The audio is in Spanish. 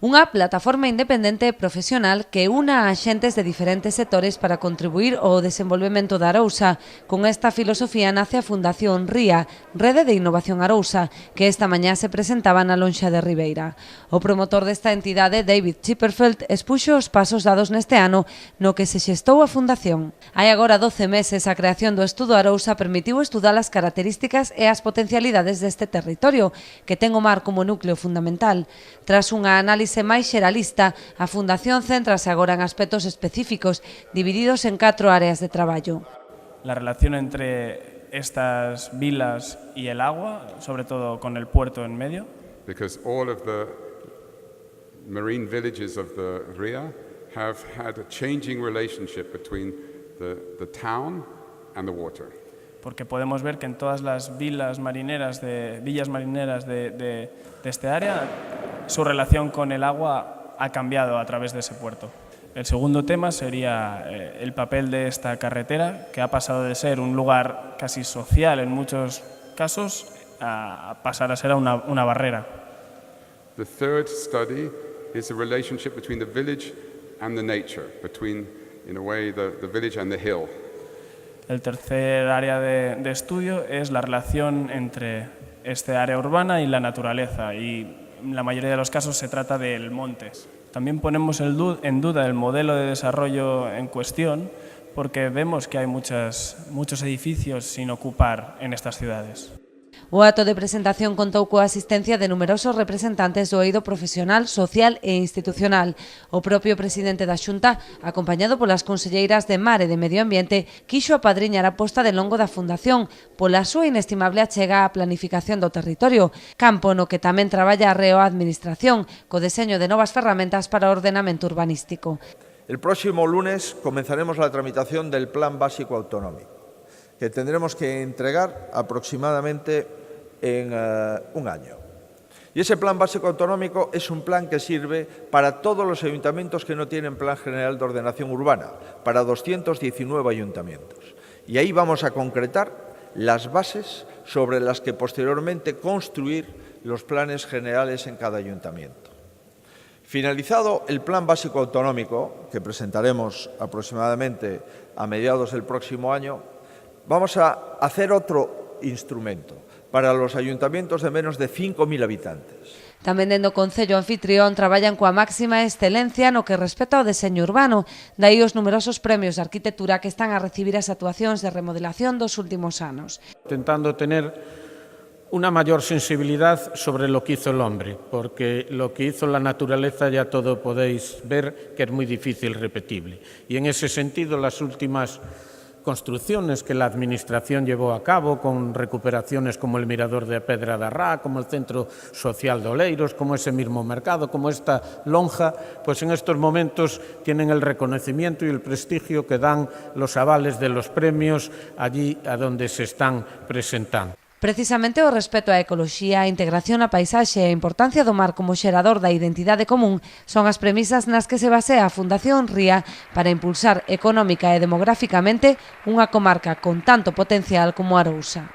Unha plataforma independente e profesional que una a xentes de diferentes sectores para contribuir ao desenvolvemento da Arousa. Con esta filosofía nace a Fundación RIA, Rede de Innovación Arousa, que esta mañá se presentaba na Lonxa de Ribeira. O promotor desta entidade, David Chipperfield, expuxo os pasos dados neste ano no que se xestou a Fundación. Hai agora 12 meses a creación do Estudo Arousa permitiu estudar as características e as potencialidades deste territorio, que ten o mar como núcleo fundamental. Tras unha análise máis xeralista, a Fundación céntrase agora en aspectos específicos, divididos en 4 áreas de traballo. La relación entre estas vilas y el agua, sobre todo con el puerto en medio. Because all of the marine villages of the RIA have had a changing relationship between the town and the water. Porque podemos ver que en todas las villas marineras de este área, su relación con el agua ha cambiado a través de ese puerto. El segundo tema sería el papel de esta carretera, que ha pasado de ser un lugar casi social en muchos casos a pasar a ser una barrera. The third study is the relationship between the village and the nature, between, in a way, the village and the hill. El tercer área de estudio es la relación entre este área urbana y la naturaleza, y en la mayoría de los casos se trata del monte. También ponemos en duda el modelo de desarrollo en cuestión, porque vemos que hay muchos edificios sin ocupar en estas ciudades. O acto de presentación contou coa asistencia de numerosos representantes do eido profesional, social e institucional. O propio presidente da Xunta, acompañado polas conselleiras de Mar e de Medio Ambiente, quixo apadriñar a posta de longo da Fundación pola súa inestimable achega á planificación do territorio, campo no que tamén traballa a Reo a Administración, co deseño de novas ferramentas para o ordenamento urbanístico. El próximo lunes comenzaremos la tramitación del Plan Básico Autonómico, que tendremos que entregar aproximadamente en un año. Y ese Plan Básico Autonómico es un plan que sirve para todos los ayuntamientos que no tienen Plan General de Ordenación Urbana, para 219 ayuntamientos. Y ahí vamos a concretar las bases sobre las que posteriormente construir los planes generales en cada ayuntamiento. Finalizado el Plan Básico Autonómico, que presentaremos aproximadamente a mediados del próximo año, vamos a hacer otro instrumento para los ayuntamientos de menos de 5.000 habitantes. Tamén dende o Concello Anfitrión traballan coa máxima excelencia no que respecta ao deseño urbano, dai os numerosos premios de arquitectura que están a recibir as actuacións de remodelación dos últimos anos. Intentando tener una mayor sensibilidad sobre lo que hizo el hombre, porque lo que hizo la naturaleza ya todo podéis ver que es muy difícil repetible. Y en ese sentido las últimas construcciones que la Administración llevó a cabo con recuperaciones como el Mirador de Pedra de Arrá, como el Centro Social de Oleiros, como ese mismo mercado, como esta lonja, pues en estos momentos tienen el reconocimiento y el prestigio que dan los avales de los premios allí a donde se están presentando. Precisamente o respeto á ecoloxía, a integración á paisaxe e a importancia do mar como xerador da identidade común son as premisas nas que se basea a Fundación RIA para impulsar económica e demográficamente unha comarca con tanto potencial como Arousa.